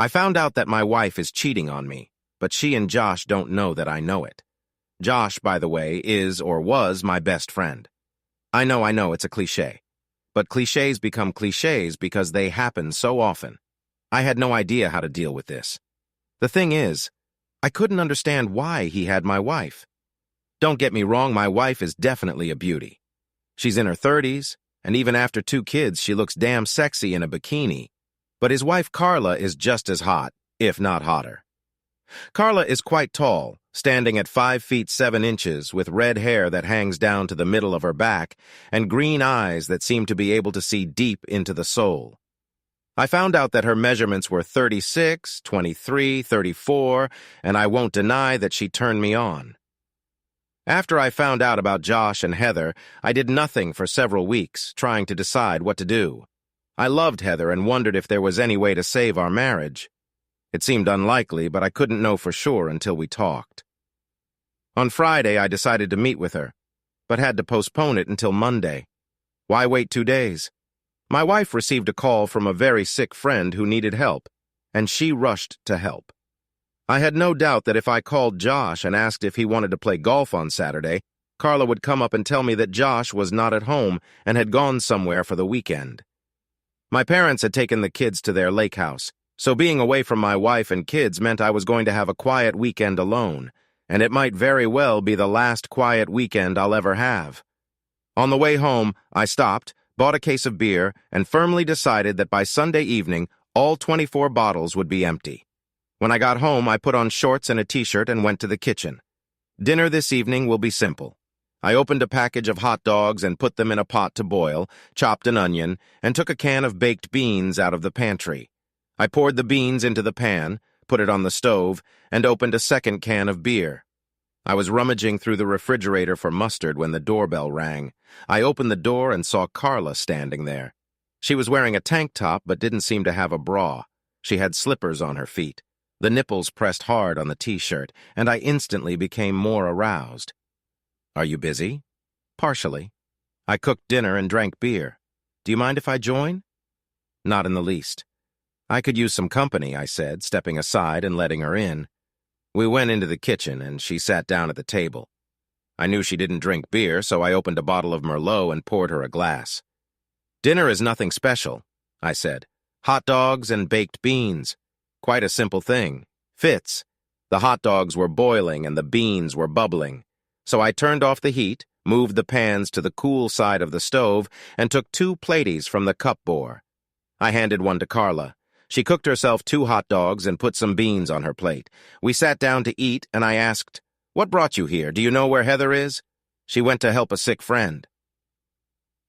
I found out that my wife is cheating on me, but she and Josh don't know that I know it. Josh, by the way, is or was my best friend. I know, it's a cliché. But clichés become clichés because they happen so often. I had no idea how to deal with this. The thing is, I couldn't understand why he had my wife. Don't get me wrong, my wife is definitely a beauty. She's in her 30s, and even after 2 kids, she looks damn sexy in a bikini. But his wife Carla is just as hot, if not hotter. Carla is quite tall, standing at 5 feet 7 inches, with red hair that hangs down to the middle of her back, and green eyes that seem to be able to see deep into the soul. I found out that her measurements were 36, 23, 34, and I won't deny that she turned me on. After I found out about Josh and Heather, I did nothing for several weeks, trying to decide what to do. I loved Heather and wondered if there was any way to save our marriage. It seemed unlikely, but I couldn't know for sure until we talked. On Friday, I decided to meet with her, but had to postpone it until Monday. Why wait 2 days? My wife received a call from a very sick friend who needed help, and she rushed to help. I had no doubt that if I called Josh and asked if he wanted to play golf on Saturday, Carla would come up and tell me that Josh was not at home and had gone somewhere for the weekend. My parents had taken the kids to their lake house, so being away from my wife and kids meant I was going to have a quiet weekend alone, and it might very well be the last quiet weekend I'll ever have. On the way home, I stopped, bought a case of beer, and firmly decided that by Sunday evening, all 24 bottles would be empty. When I got home, I put on shorts and a t-shirt and went to the kitchen. Dinner this evening will be simple. I opened a package of hot dogs and put them in a pot to boil, chopped an onion, and took a can of baked beans out of the pantry. I poured the beans into the pan, put it on the stove, and opened a second can of beer. I was rummaging through the refrigerator for mustard when the doorbell rang. I opened the door and saw Carla standing there. She was wearing a tank top but didn't seem to have a bra. She had slippers on her feet. The nipples pressed hard on the t-shirt, and I instantly became more aroused. "Are you busy?" "Partially. I cooked dinner and drank beer. Do you mind if I join?" "Not in the least." "I could use some company," I said, stepping aside and letting her in. We went into the kitchen, and she sat down at the table. I knew she didn't drink beer, so I opened a bottle of Merlot and poured her a glass. "Dinner is nothing special," I said. "Hot dogs and baked beans. Quite a simple thing. Fits." The hot dogs were boiling and the beans were bubbling. So I turned off the heat, moved the pans to the cool side of the stove, and took 2 platies from the cupboard. I handed one to Carla. She cooked herself 2 hot dogs and put some beans on her plate. We sat down to eat, and I asked, "What brought you here? Do you know where Heather is?" "She went to help a sick friend."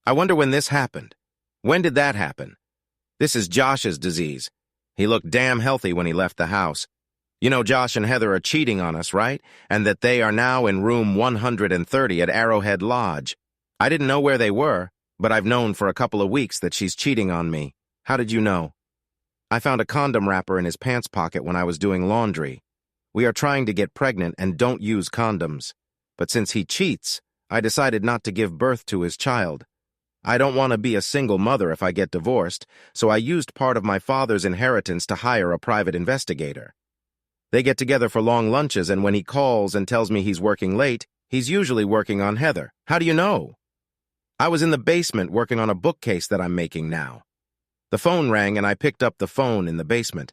I wonder when this happened. When did that happen? This is Josh's disease. He looked damn healthy when he left the house. You know Josh and Heather are cheating on us, right? And that they are now in room 130 at Arrowhead Lodge. I didn't know where they were, but I've known for a couple of weeks that she's cheating on me. How did you know? I found a condom wrapper in his pants pocket when I was doing laundry. We are trying to get pregnant and don't use condoms. But since he cheats, I decided not to give birth to his child. I don't want to be a single mother if I get divorced, so I used part of my father's inheritance to hire a private investigator. They get together for long lunches, and when he calls and tells me he's working late, he's usually working on Heather. How do you know? I was in the basement working on a bookcase that I'm making now. The phone rang, and I picked up the phone in the basement.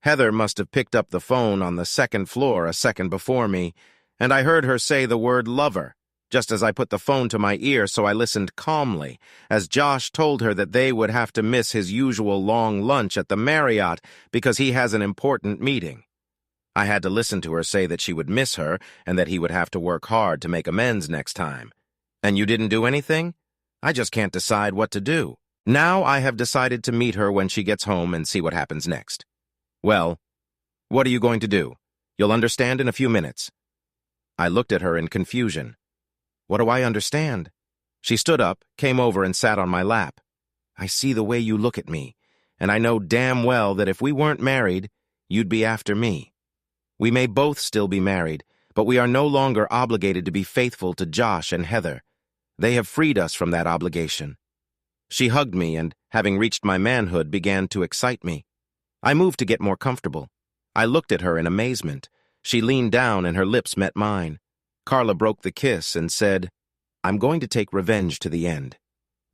Heather must have picked up the phone on the 2nd floor a second before me, and I heard her say the word lover, just as I put the phone to my ear, so I listened calmly, as Josh told her that they would have to miss his usual long lunch at the Marriott because he has an important meeting. I had to listen to her say that she would miss her and that he would have to work hard to make amends next time. "And you didn't do anything?" "I just can't decide what to do. Now I have decided to meet her when she gets home and see what happens next." "Well, what are you going to do? You'll understand in a few minutes." I looked at her in confusion. "What do I understand?" She stood up, came over, and sat on my lap. "I see the way you look at me, and I know damn well that if we weren't married, you'd be after me. We may both still be married, but we are no longer obligated to be faithful to Josh and Heather. They have freed us from that obligation." She hugged me and, having reached my manhood, began to excite me. I moved to get more comfortable. I looked at her in amazement. She leaned down and her lips met mine. Carla broke the kiss and said, "I'm going to take revenge to the end."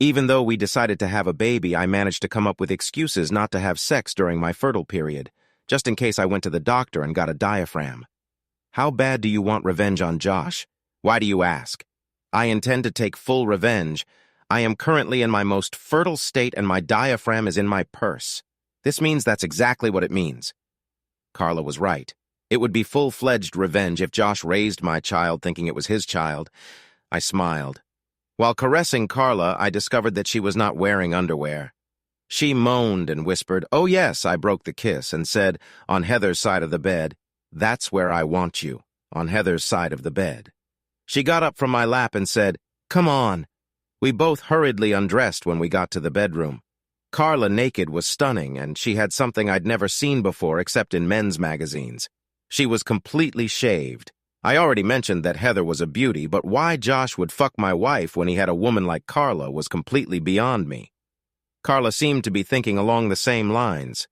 Even though we decided to have a baby, I managed to come up with excuses not to have sex during my fertile period, just in case I went to the doctor and got a diaphragm. How bad do you want revenge on Josh? Why do you ask? I intend to take full revenge. I am currently in my most fertile state and my diaphragm is in my purse. This means that's exactly what it means. Carla was right. It would be full-fledged revenge if Josh raised my child thinking it was his child. I smiled. While caressing Carla, I discovered that she was not wearing underwear. She moaned and whispered, "Oh yes," I broke the kiss and said, on Heather's side of the bed, "That's where I want you, on Heather's side of the bed." She got up from my lap and said, "Come on." We both hurriedly undressed when we got to the bedroom. Carla naked was stunning, and she had something I'd never seen before except in men's magazines. She was completely shaved. I already mentioned that Heather was a beauty, but why Josh would fuck my wife when he had a woman like Carla was completely beyond me. Carla seemed to be thinking along the same lines.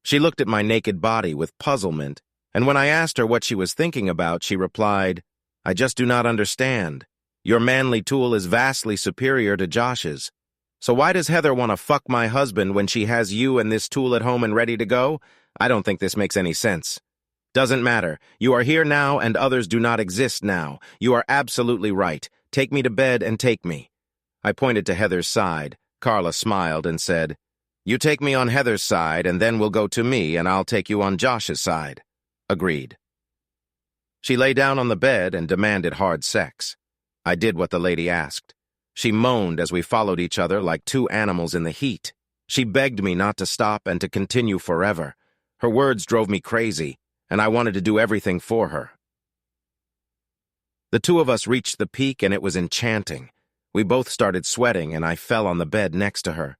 She looked at my naked body with puzzlement, and when I asked her what she was thinking about, she replied, "I just do not understand. Your manly tool is vastly superior to Josh's. So why does Heather want to fuck my husband when she has you and this tool at home and ready to go? I don't think this makes any sense." "Doesn't matter. You are here now and others do not exist now. You are absolutely right. Take me to bed and take me." I pointed to Heather's side. Carla smiled and said, "You take me on Heather's side and then we'll go to me and I'll take you on Josh's side." Agreed. She lay down on the bed and demanded hard sex. I did what the lady asked. She moaned as we followed each other like two animals in the heat. She begged me not to stop and to continue forever. Her words drove me crazy, and I wanted to do everything for her. The two of us reached the peak, and it was enchanting. We both started sweating, and I fell on the bed next to her.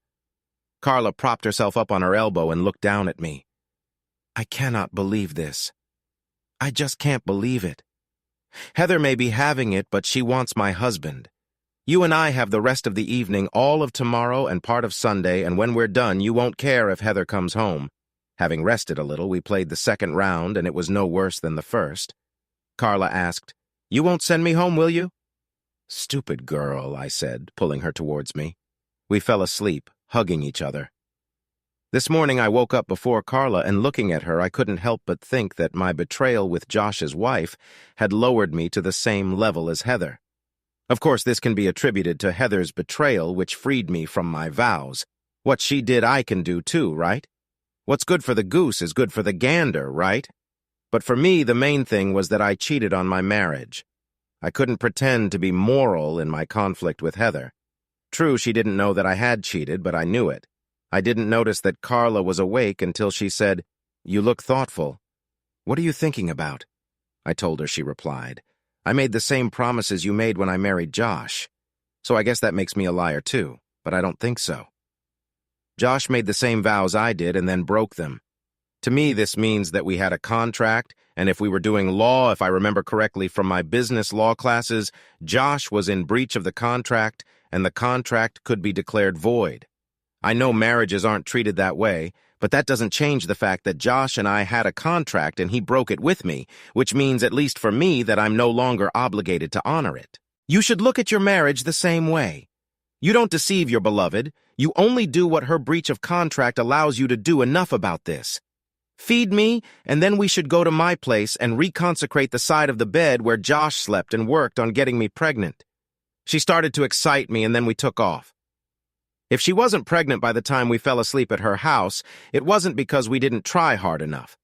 Carla propped herself up on her elbow and looked down at me. "I cannot believe this. I just can't believe it. Heather may be having it, but she wants my husband. You and I have the rest of the evening, all of tomorrow and part of Sunday, and when we're done, you won't care if Heather comes home." Having rested a little, we played the second round, and it was no worse than the first. Carla asked, "You won't send me home, will you?" "Stupid girl," I said, pulling her towards me. We fell asleep, hugging each other. This morning I woke up before Carla, and looking at her, I couldn't help but think that my betrayal with Josh's wife had lowered me to the same level as Heather. Of course, this can be attributed to Heather's betrayal, which freed me from my vows. What she did I can do too, right? What's good for the goose is good for the gander, right? But for me, the main thing was that I cheated on my marriage. I couldn't pretend to be moral in my conflict with Heather. True, she didn't know that I had cheated, but I knew it. I didn't notice that Carla was awake until she said, "You look thoughtful." "What are you thinking about?" I told her. She replied, "I made the same promises you made when I married Josh. So I guess that makes me a liar too, but I don't think so. Josh made the same vows I did and then broke them. To me, this means that we had a contract, and if we were doing law, if I remember correctly from my business law classes, Josh was in breach of the contract, and the contract could be declared void. I know marriages aren't treated that way, but that doesn't change the fact that Josh and I had a contract and he broke it with me, which means, at least for me, that I'm no longer obligated to honor it. You should look at your marriage the same way. You don't deceive your beloved. You only do what her breach of contract allows you to do. Enough about this. Feed me, and then we should go to my place and reconsecrate the side of the bed where Josh slept and worked on getting me pregnant. She started to excite me, and then we took off. If she wasn't pregnant by the time we fell asleep at her house, it wasn't because we didn't try hard enough.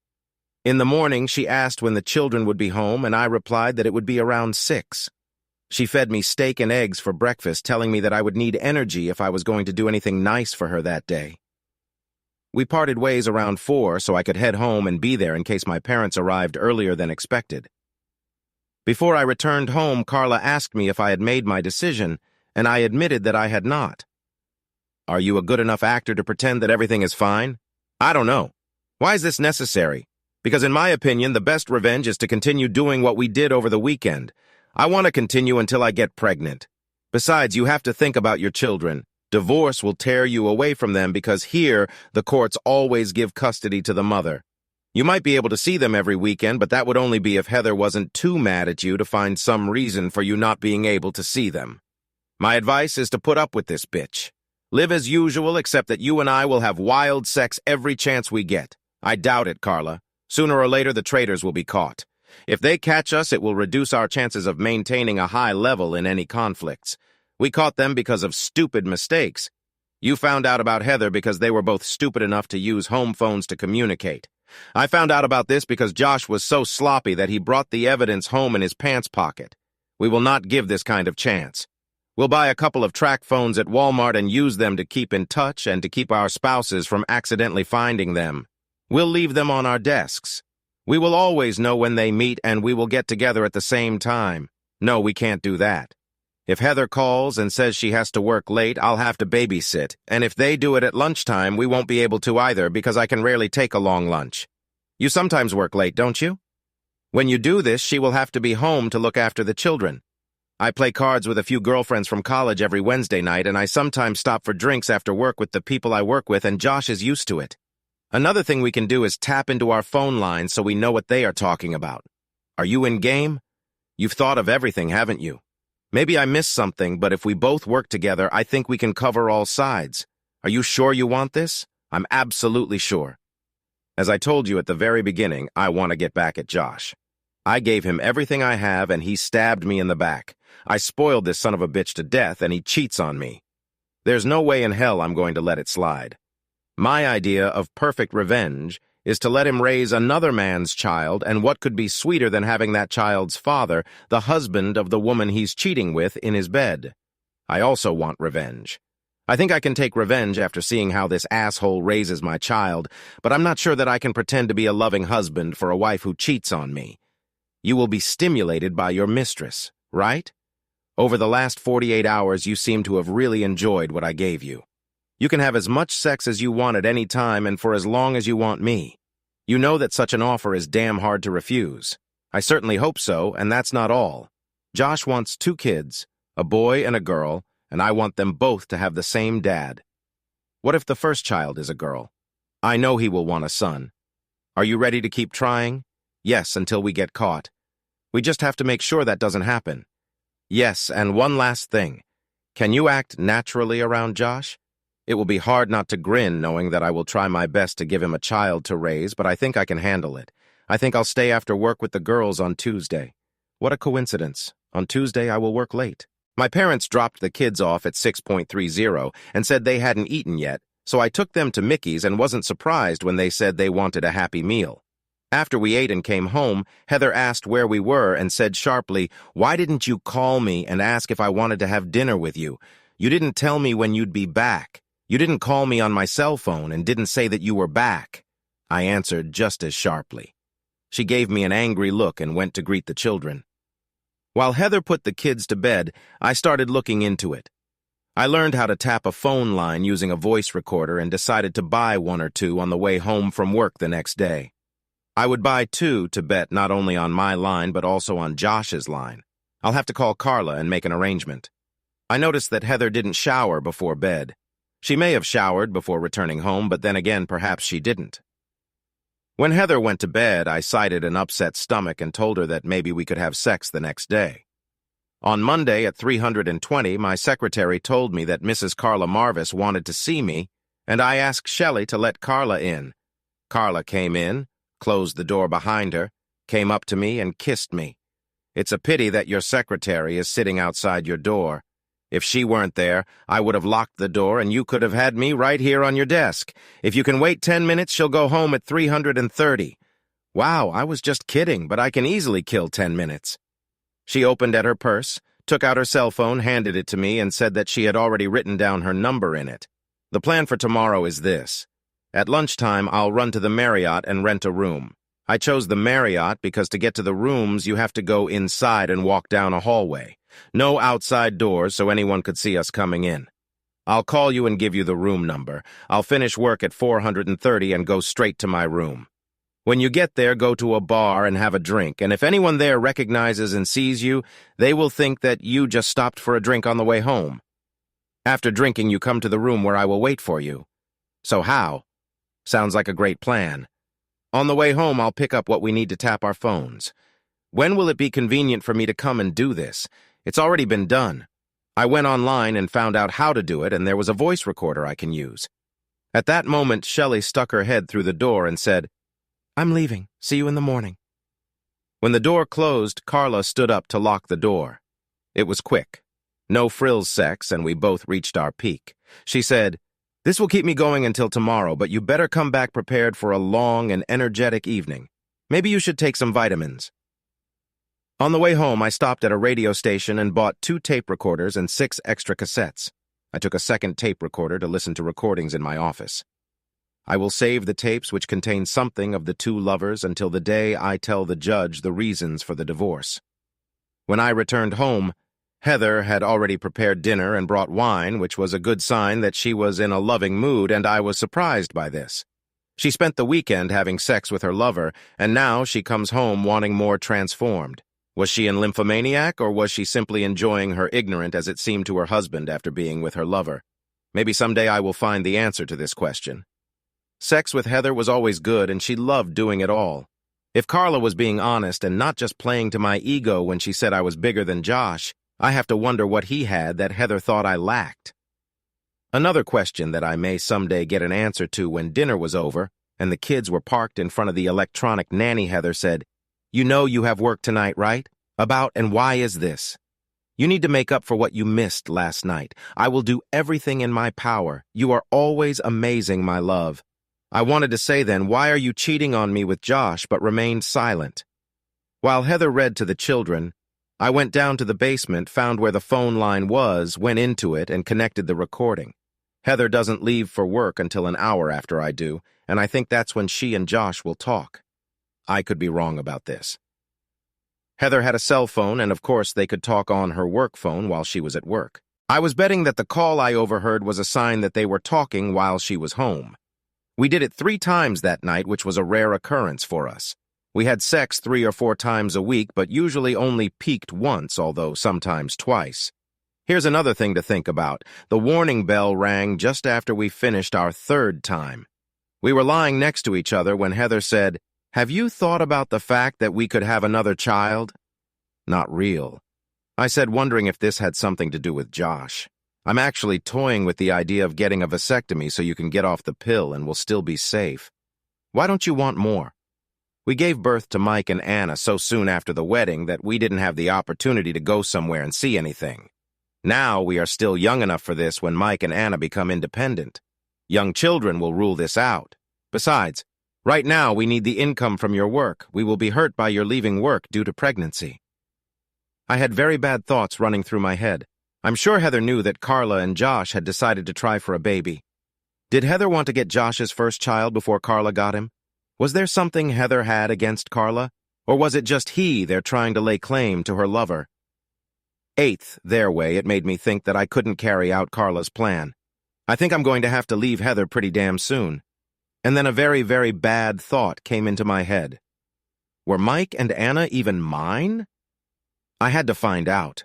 In the morning, she asked when the children would be home, and I replied that it would be around 6. She fed me steak and eggs for breakfast, telling me that I would need energy if I was going to do anything nice for her that day. We parted ways around 4 so I could head home and be there in case my parents arrived earlier than expected. Before I returned home, Carla asked me if I had made my decision, and I admitted that I had not. "Are you a good enough actor to pretend that everything is fine?" "I don't know. Why is this necessary? Because in my opinion, the best revenge is to continue doing what we did over the weekend. I want to continue until I get pregnant. Besides, you have to think about your children. Divorce will tear you away from them because here, the courts always give custody to the mother. You might be able to see them every weekend, but that would only be if Heather wasn't too mad at you to find some reason for you not being able to see them. My advice is to put up with this bitch. Live as usual, except that you and I will have wild sex every chance we get. I doubt it, Carla. Sooner or later, the traitors will be caught. If they catch us, it will reduce our chances of maintaining a high level in any conflicts. We caught them because of stupid mistakes. You found out about Heather because they were both stupid enough to use home phones to communicate. I found out about this because Josh was so sloppy that he brought the evidence home in his pants pocket. We will not give this kind of chance. We'll buy a couple of track phones at Walmart and use them to keep in touch and to keep our spouses from accidentally finding them. We'll leave them on our desks. We will always know when they meet and we will get together at the same time. No, we can't do that. If Heather calls and says she has to work late, I'll have to babysit, and if they do it at lunchtime, we won't be able to either because I can rarely take a long lunch. You sometimes work late, don't you? When you do this, she will have to be home to look after the children. I play cards with a few girlfriends from college every Wednesday night, and I sometimes stop for drinks after work with the people I work with, and Josh is used to it. Another thing we can do is tap into our phone lines so we know what they are talking about. Are you in game? You've thought of everything, haven't you? Maybe I missed something, but if we both work together, I think we can cover all sides. Are you sure you want this? I'm absolutely sure. As I told you at the very beginning, I want to get back at Josh. I gave him everything I have, and he stabbed me in the back. I spoiled this son of a bitch to death, and he cheats on me. There's no way in hell I'm going to let it slide. My idea of perfect revenge is to let him raise another man's child, and what could be sweeter than having that child's father, the husband of the woman he's cheating with, in his bed? I also want revenge. I think I can take revenge after seeing how this asshole raises my child, but I'm not sure that I can pretend to be a loving husband for a wife who cheats on me. You will be stimulated by your mistress, right? Over the last 48 hours, you seem to have really enjoyed what I gave you. You can have as much sex as you want at any time and for as long as you want me. You know that such an offer is damn hard to refuse. I certainly hope so, and that's not all. Josh wants 2 kids, a boy and a girl, and I want them both to have the same dad. What if the first child is a girl? I know he will want a son. Are you ready to keep trying? Yes, until we get caught. We just have to make sure that doesn't happen. Yes, and one last thing. Can you act naturally around Josh? It will be hard not to grin knowing that I will try my best to give him a child to raise, but I think I can handle it. I think I'll stay after work with the girls on Tuesday. What a coincidence. On Tuesday, I will work late. My parents dropped the kids off at 6:30 and said they hadn't eaten yet, so I took them to Mickey's and wasn't surprised when they said they wanted a Happy Meal. After we ate and came home, Heather asked where we were and said sharply, "Why didn't you call me and ask if I wanted to have dinner with you? You didn't tell me when you'd be back. You didn't call me on my cell phone and didn't say that you were back." I answered just as sharply. She gave me an angry look and went to greet the children. While Heather put the kids to bed, I started looking into it. I learned how to tap a phone line using a voice recorder and decided to buy 1 or 2 on the way home from work the next day. I would buy 2 to bet not only on my line but also on Josh's line. I'll have to call Carla and make an arrangement. I noticed that Heather didn't shower before bed. She may have showered before returning home, but then again, perhaps she didn't. When Heather went to bed, I cited an upset stomach and told her that maybe we could have sex the next day. On Monday at 3:20, my secretary told me that Mrs. Carla Marvis wanted to see me, and I asked Shelley to let Carla in. Carla came in, closed the door behind her, came up to me and kissed me. It's a pity that your secretary is sitting outside your door. If she weren't there, I would have locked the door and you could have had me right here on your desk. If you can wait 10 minutes, she'll go home at 3:30. Wow, I was just kidding, but I can easily kill 10 minutes. She opened at her purse, took out her cell phone, handed it to me, and said that she had already written down her number in it. The plan for tomorrow is this. At lunchtime, I'll run to the Marriott and rent a room. I chose the Marriott because to get to the rooms, you have to go inside and walk down a hallway. No outside doors so anyone could see us coming in. I'll call you and give you the room number. I'll finish work at 4:30 and go straight to my room. When you get there, go to a bar and have a drink, and if anyone there recognizes and sees you, they will think that you just stopped for a drink on the way home. After drinking, you come to the room where I will wait for you. So how? Sounds like a great plan. On the way home, I'll pick up what we need to tap our phones. When will it be convenient for me to come and do this? It's already been done. I went online and found out how to do it, and there was a voice recorder I can use. At that moment, Shelley stuck her head through the door and said, "I'm leaving. See you in the morning." When the door closed, Carla stood up to lock the door. It was quick. No frills sex, and we both reached our peak. She said, "This will keep me going until tomorrow, but you better come back prepared for a long and energetic evening. Maybe you should take some vitamins." On the way home, I stopped at a radio station and bought 2 tape recorders and 6 extra cassettes. I took a second tape recorder to listen to recordings in my office. I will save the tapes which contain something of the 2 lovers until the day I tell the judge the reasons for the divorce. When I returned home, Heather had already prepared dinner and brought wine, which was a good sign that she was in a loving mood, and I was surprised by this. She spent the weekend having sex with her lover, and now she comes home wanting more transformed. Was she an lymphomaniac, or was she simply enjoying her ignorance as it seemed to her husband after being with her lover? Maybe someday I will find the answer to this question. Sex with Heather was always good, and she loved doing it all. If Carla was being honest and not just playing to my ego when she said I was bigger than Josh, I have to wonder what he had that Heather thought I lacked. Another question that I may someday get an answer to when dinner was over and the kids were parked in front of the electronic nanny, Heather said, "You know you have work tonight, right? About and why is this? You need to make up for what you missed last night. I will do everything in my power. You are always amazing, my love." I wanted to say then, why are you cheating on me with Josh, but remained silent? While Heather read to the children, I went down to the basement, found where the phone line was, went into it, and connected the recording. Heather doesn't leave for work until an hour after I do, and I think that's when she and Josh will talk. I could be wrong about this. Heather had a cell phone, and of course they could talk on her work phone while she was at work. I was betting that the call I overheard was a sign that they were talking while she was home. We did it 3 times that night, which was a rare occurrence for us. We had sex 3 or 4 times a week, but usually only peaked once, although sometimes twice. Here's another thing to think about. The warning bell rang just after we finished our 3rd time. We were lying next to each other when Heather said, "Have you thought about the fact that we could have another child?" Not real. I said, wondering if this had something to do with Josh. I'm actually toying with the idea of getting a vasectomy so you can get off the pill and will still be safe. Why don't you want more? We gave birth to Mike and Anna so soon after the wedding that we didn't have the opportunity to go somewhere and see anything. Now we are still young enough for this when Mike and Anna become independent. Young children will rule this out. Besides, right now we need the income from your work. We will be hurt by your leaving work due to pregnancy. I had very bad thoughts running through my head. I'm sure Heather knew that Carla and Josh had decided to try for a baby. Did Heather want to get Josh's first child before Carla got him? Was there something Heather had against Carla? Or was it just they're trying to lay claim to her lover? 8th, their way, it made me think that I couldn't carry out Carla's plan. I think I'm going to have to leave Heather pretty damn soon. And then a very, very bad thought came into my head. Were Mike and Anna even mine? I had to find out.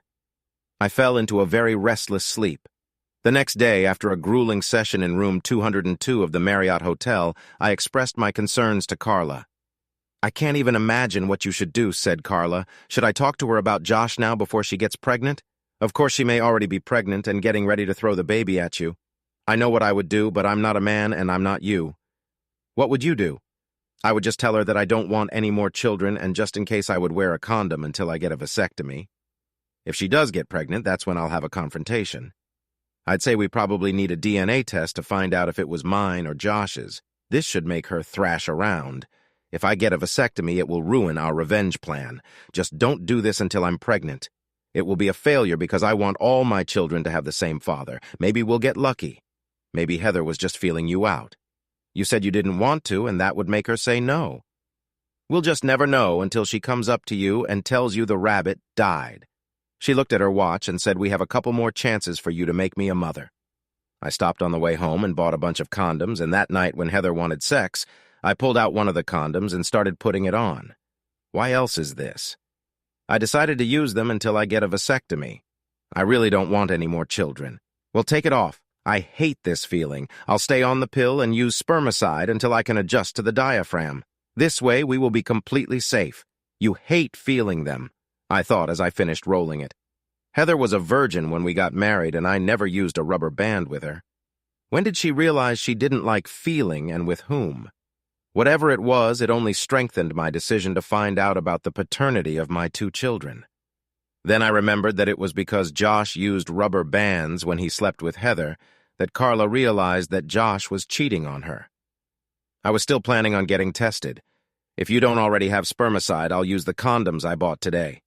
I fell into a very restless sleep. The next day, after a grueling session in room 202 of the Marriott Hotel, I expressed my concerns to Carla. "I can't even imagine what you should do," said Carla. "Should I talk to her about Josh now before she gets pregnant? Of course she may already be pregnant and getting ready to throw the baby at you. I know what I would do, but I'm not a man and I'm not you." "What would you do?" "I would just tell her that I don't want any more children, and just in case I would wear a condom until I get a vasectomy. If she does get pregnant, that's when I'll have a confrontation. I'd say we probably need a DNA test to find out if it was mine or Josh's. This should make her thrash around. If I get a vasectomy, it will ruin our revenge plan. Just don't do this until I'm pregnant. It will be a failure because I want all my children to have the same father. Maybe we'll get lucky. Maybe Heather was just feeling you out. You said you didn't want to, and that would make her say no. We'll just never know until she comes up to you and tells you the rabbit died. She looked at her watch and said, we have a couple more chances for you to make me a mother. I stopped on the way home and bought a bunch of condoms, and that night when Heather wanted sex, I pulled out one of the condoms and started putting it on. Why else is this? I decided to use them until I get a vasectomy. I really don't want any more children. Well, take it off. I hate this feeling. I'll stay on the pill and use spermicide until I can adjust to the diaphragm. This way, we will be completely safe. You hate feeling them, I thought as I finished rolling it. Heather was a virgin when we got married, and I never used a rubber band with her. When did she realize she didn't like feeling, and with whom? Whatever it was, it only strengthened my decision to find out about the paternity of my 2 children. Then I remembered that it was because Josh used rubber bands when he slept with Heather that Carla realized that Josh was cheating on her. I was still planning on getting tested. If you don't already have spermicide, I'll use the condoms I bought today.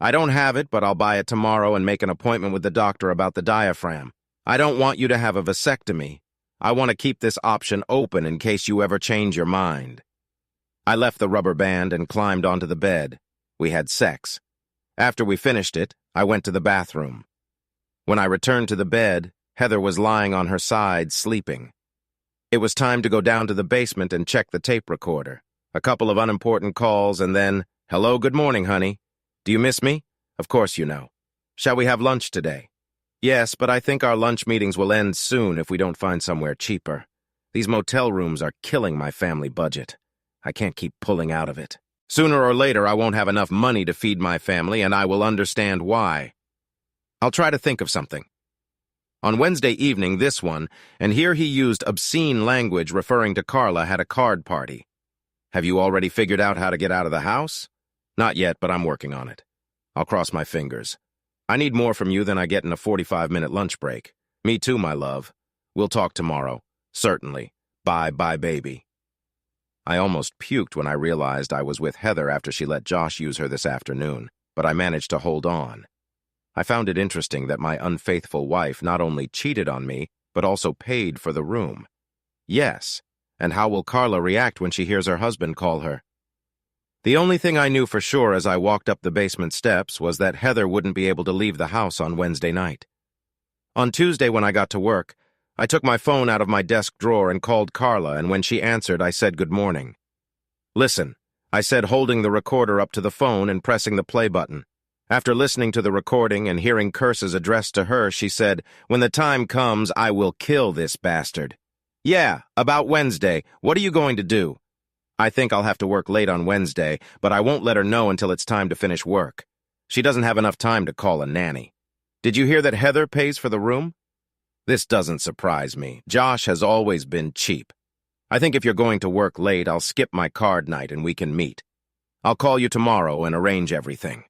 I don't have it, but I'll buy it tomorrow and make an appointment with the doctor about the diaphragm. I don't want you to have a vasectomy. I want to keep this option open in case you ever change your mind. I left the rubber band and climbed onto the bed. We had sex. After we finished it, I went to the bathroom. When I returned to the bed, Heather was lying on her side, sleeping. It was time to go down to the basement and check the tape recorder. A couple of unimportant calls and then, "Hello, good morning, honey. Do you miss me? Of course you know. Shall we have lunch today?" "Yes, but I think our lunch meetings will end soon if we don't find somewhere cheaper. These motel rooms are killing my family budget. I can't keep pulling out of it. Sooner or later, I won't have enough money to feed my family, and I will understand why. I'll try to think of something." On Wednesday evening, this one, and here he used obscene language referring to Carla, had a card party. "Have you already figured out how to get out of the house?" "Not yet, but I'm working on it. I'll cross my fingers. I need more from you than I get in a 45-minute lunch break." "Me too, my love. We'll talk tomorrow. Certainly. Bye, baby." I almost puked when I realized I was with Heather after she let Josh use her this afternoon, but I managed to hold on. I found it interesting that my unfaithful wife not only cheated on me, but also paid for the room. Yes, and how will Carla react when she hears her husband call her? The only thing I knew for sure as I walked up the basement steps was that Heather wouldn't be able to leave the house on Wednesday night. On Tuesday when I got to work, I took my phone out of my desk drawer and called Carla, and when she answered, I said good morning. "Listen," I said, holding the recorder up to the phone and pressing the play button. After listening to the recording and hearing curses addressed to her, she said, "When the time comes, I will kill this bastard." "Yeah, about Wednesday. What are you going to do?" "I think I'll have to work late on Wednesday, but I won't let her know until it's time to finish work. She doesn't have enough time to call a nanny." "Did you hear that Heather pays for the room?" "This doesn't surprise me. Josh has always been cheap. I think if you're going to work late, I'll skip my card night and we can meet. I'll call you tomorrow and arrange everything."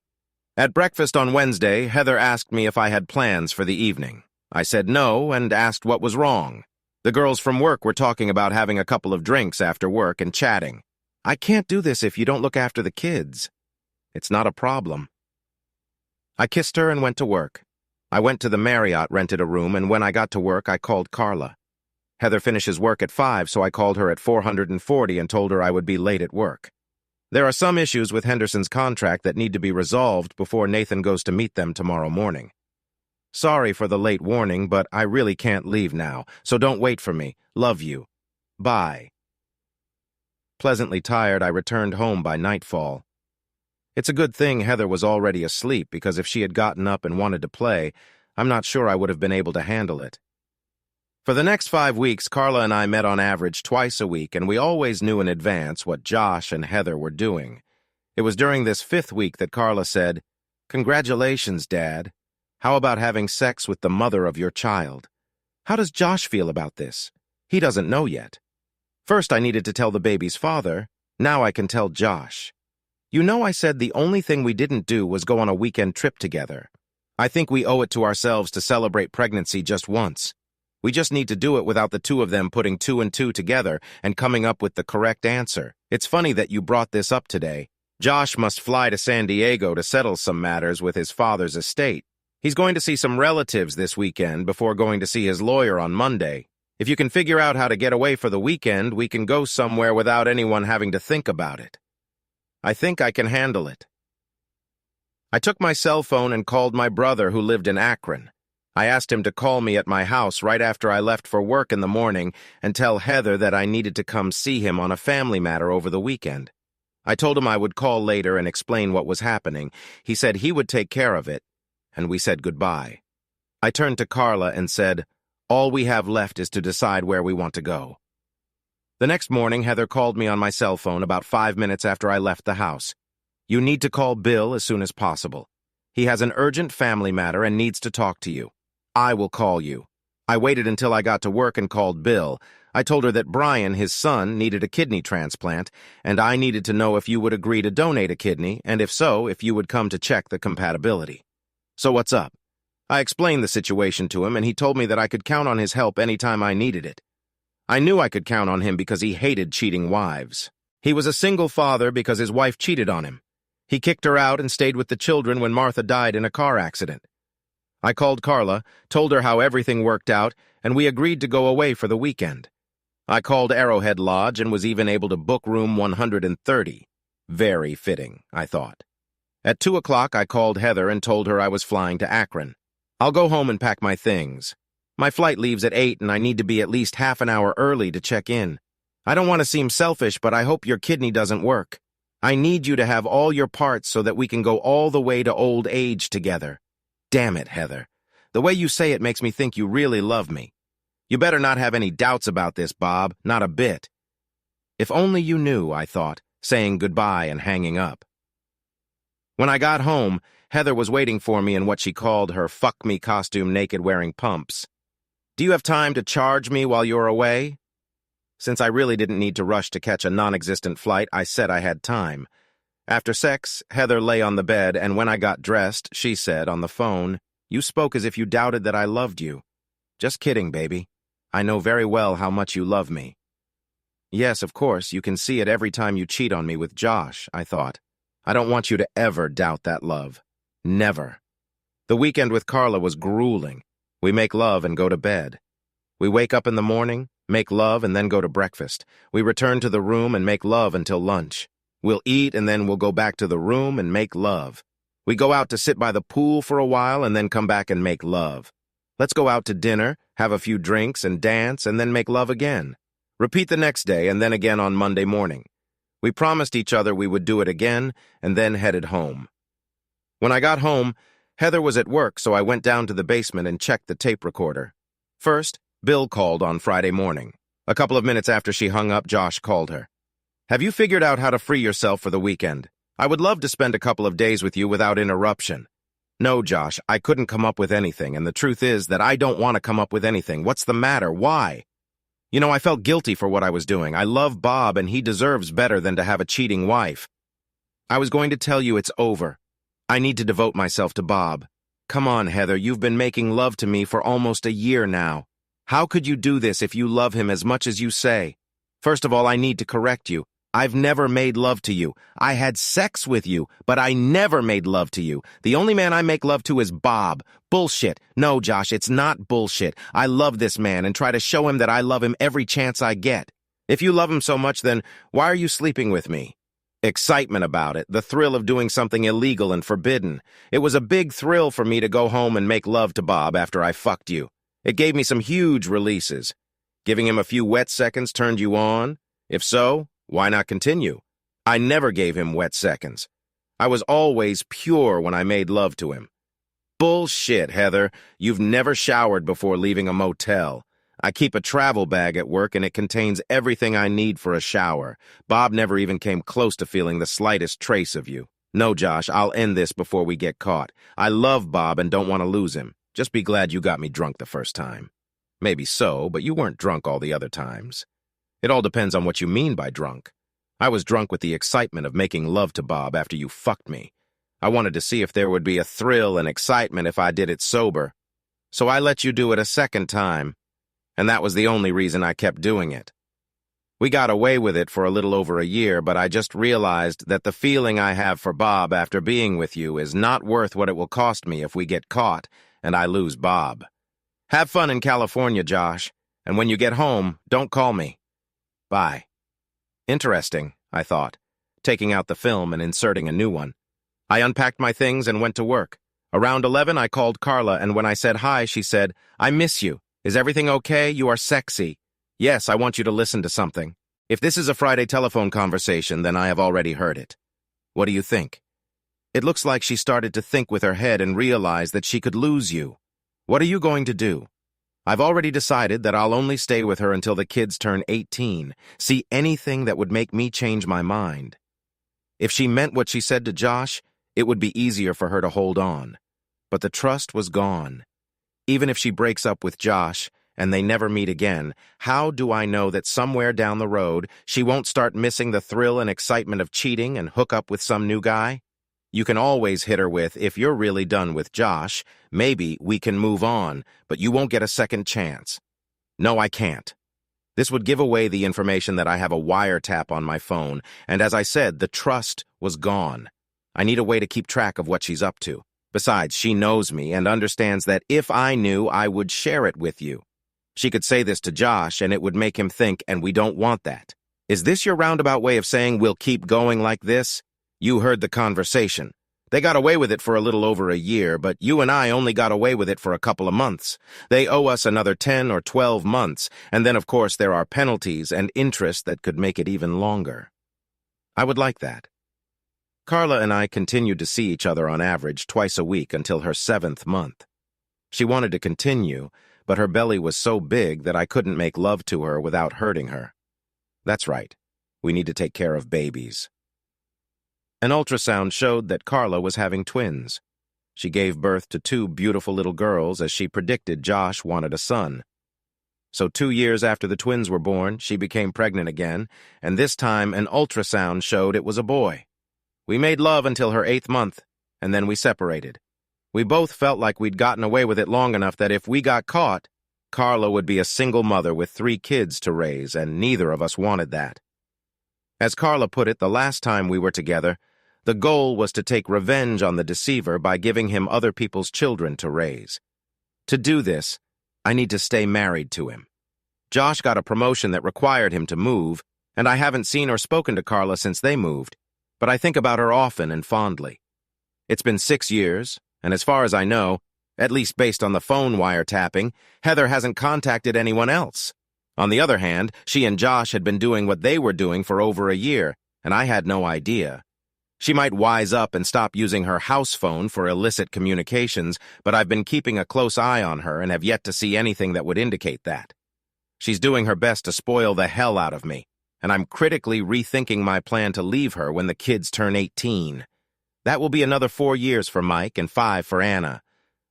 At breakfast on Wednesday, Heather asked me if I had plans for the evening. I said no and asked what was wrong. The girls from work were talking about having a couple of drinks after work and chatting. "I can't do this if you don't look after the kids." "It's not a problem." I kissed her and went to work. I went to the Marriott, rented a room, and when I got to work, I called Carla. Heather finishes work at 5, so I called her at 4:40 and told her I would be late at work. There are some issues with Henderson's contract that need to be resolved before Nathan goes to meet them tomorrow morning. Sorry for the late warning, but I really can't leave now, so don't wait for me. Love you. Bye. Pleasantly tired, I returned home by nightfall. It's a good thing Heather was already asleep, because if she had gotten up and wanted to play, I'm not sure I would have been able to handle it. For the next 5 weeks, Carla and I met on average twice a week, and we always knew in advance what Josh and Heather were doing. It was during this 5th week that Carla said, "Congratulations, Dad. How about having sex with the mother of your child? How does Josh feel about this? He doesn't know yet. First I needed to tell the baby's father. Now I can tell Josh. You know, I said the only thing we didn't do was go on a weekend trip together. I think we owe it to ourselves to celebrate pregnancy just once. We just need to do it without the two of them putting 2 and 2 together and coming up with the correct answer. It's funny that you brought this up today. Josh must fly to San Diego to settle some matters with his father's estate. He's going to see some relatives this weekend before going to see his lawyer on Monday. If you can figure out how to get away for the weekend, we can go somewhere without anyone having to think about it. I think I can handle it." I took my cell phone and called my brother who lived in Akron. I asked him to call me at my house right after I left for work in the morning and tell Heather that I needed to come see him on a family matter over the weekend. I told him I would call later and explain what was happening. He said he would take care of it, and we said goodbye. I turned to Carla and said, "All we have left is to decide where we want to go." The next morning, Heather called me on my cell phone about 5 minutes after I left the house. "You need to call Bill as soon as possible. He has an urgent family matter and needs to talk to you. I will call you." I waited until I got to work and called Bill. I told her that Brian, his son, needed a kidney transplant, and I needed to know if you would agree to donate a kidney, and if so, if you would come to check the compatibility. "So what's up?" I explained the situation to him, and he told me that I could count on his help anytime I needed it. I knew I could count on him because he hated cheating wives. He was a single father because his wife cheated on him. He kicked her out and stayed with the children when Martha died in a car accident. I called Carla, told her how everything worked out, and we agreed to go away for the weekend. I called Arrowhead Lodge and was even able to book room 130. Very fitting, I thought. At 2 o'clock, I called Heather and told her I was flying to Akron. "I'll go home and pack my things. My flight leaves at 8 and I need to be at least half an hour early to check in. I don't want to seem selfish, but I hope your kidney doesn't work. I need you to have all your parts so that we can go all the way to old age together." Damn it, Heather. The way you say it makes me think you really love me. You better not have any doubts about this, Bob, not a bit. If only you knew, I thought, saying goodbye and hanging up. When I got home, Heather was waiting for me in what she called her fuck-me costume naked-wearing pumps. "Do you have time to charge me while you're away?" Since I really didn't need to rush to catch a non-existent flight, I said I had time. After sex, Heather lay on the bed, and when I got dressed, she said on the phone, "You spoke as if you doubted that I loved you." "Just kidding, baby. I know very well how much you love me." "Yes, of course, you can see it every time you cheat on me with Josh," I thought. "I don't want you to ever doubt that love. Never." The weekend with Carla was grueling. We make love and go to bed. We wake up in the morning, make love, and then go to breakfast. We return to the room and make love until lunch. We'll eat, and then we'll go back to the room and make love. We go out to sit by the pool for a while and then come back and make love. Let's go out to dinner, have a few drinks, and dance, and then make love again. Repeat the next day and then again on Monday morning. We promised each other we would do it again and then headed home. When I got home, Heather was at work, so I went down to the basement and checked the tape recorder. First, Bill called on Friday morning. A couple of minutes after she hung up, Josh called her. "Have you figured out how to free yourself for the weekend? I would love to spend a couple of days with you without interruption." "No, Josh, I couldn't come up with anything, and the truth is that I don't want to come up with anything. What's the matter? Why?" "You know, I felt guilty for what I was doing. I love Bob, and he deserves better than to have a cheating wife. I was going to tell you it's over. I need to devote myself to Bob. Come on, Heather, you've been making love to me for almost a year now. How could you do this if you love him as much as you say? First of all, I need to correct you. I've never made love to you. I had sex with you, but I never made love to you. The only man I make love to is Bob. Bullshit. No, Josh, it's not bullshit. I love this man and try to show him that I love him every chance I get. If you love him so much, then why are you sleeping with me?" Excitement about it, the thrill of doing something illegal and forbidden. It was a big thrill for me to go home and make love to Bob after I fucked you. It gave me some huge releases. Giving him a few wet seconds turned you on? If so, why not continue? I never gave him wet seconds. I was always pure when I made love to him. Bullshit, Heather. You've never showered before leaving a motel. I keep a travel bag at work and it contains everything I need for a shower. Bob never even came close to feeling the slightest trace of you. No, Josh, I'll end this before we get caught. I love Bob and don't want to lose him. Just be glad you got me drunk the first time. Maybe so, but you weren't drunk all the other times. It all depends on what you mean by drunk. I was drunk with the excitement of making love to Bob after you fucked me. I wanted to see if there would be a thrill and excitement if I did it sober. So I let you do it a second time, and that was the only reason I kept doing it. We got away with it for a little over a year, but I just realized that the feeling I have for Bob after being with you is not worth what it will cost me if we get caught and I lose Bob. Have fun in California, Josh, and when you get home, don't call me. Bye. Interesting, I thought, taking out the film and inserting a new one. I unpacked my things and went to work. Around 11, I called Carla, and when I said hi, she said, "I miss you. Is everything okay? You are sexy. Yes, I want you to listen to something. If this is a Friday telephone conversation, then I have already heard it. What do you think?" It looks like she started to think with her head and realized that she could lose you. What are you going to do? I've already decided that I'll only stay with her until the kids turn 18. See anything that would make me change my mind. If she meant what she said to Josh, it would be easier for her to hold on. But the trust was gone. Even if she breaks up with Josh and they never meet again, how do I know that somewhere down the road she won't start missing the thrill and excitement of cheating and hook up with some new guy? You can always hit her with, if you're really done with Josh, maybe we can move on, but you won't get a second chance. No, I can't. This would give away the information that I have a wiretap on my phone, and as I said, the trust was gone. I need a way to keep track of what she's up to. Besides, she knows me and understands that if I knew, I would share it with you. She could say this to Josh, and it would make him think, and we don't want that. Is this your roundabout way of saying we'll keep going like this? You heard the conversation. They got away with it for a little over a year, but you and I only got away with it for a couple of months. They owe us another 10 or 12 months, and then, of course, there are penalties and interest that could make it even longer. I would like that. Carla and I continued to see each other on average twice a week until her 7th month. She wanted to continue, but her belly was so big that I couldn't make love to her without hurting her. That's right. We need to take care of babies. An ultrasound showed that Carla was having twins. She gave birth to 2 beautiful little girls as she predicted Josh wanted a son. So 2 years after the twins were born, she became pregnant again, and this time an ultrasound showed it was a boy. We made love until her 8th month, and then we separated. We both felt like we'd gotten away with it long enough that if we got caught, Carla would be a single mother with 3 kids to raise, and neither of us wanted that. As Carla put it the last time we were together, the goal was to take revenge on the deceiver by giving him other people's children to raise. To do this, I need to stay married to him. Josh got a promotion that required him to move, and I haven't seen or spoken to Carla since they moved, but I think about her often and fondly. It's been 6 years, and as far as I know, at least based on the phone wiretapping, Heather hasn't contacted anyone else. On the other hand, she and Josh had been doing what they were doing for over a year, and I had no idea. She might wise up and stop using her house phone for illicit communications, but I've been keeping a close eye on her and have yet to see anything that would indicate that. She's doing her best to spoil the hell out of me, and I'm critically rethinking my plan to leave her when the kids turn 18. That will be another 4 years for Mike and 5 for Anna.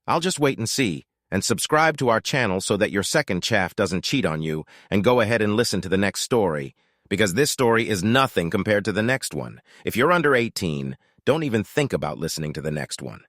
I'll just wait and see, and subscribe to our channel so that your second chaff doesn't cheat on you, and go ahead and listen to the next story. Because this story is nothing compared to the next one. If you're under 18, don't even think about listening to the next one.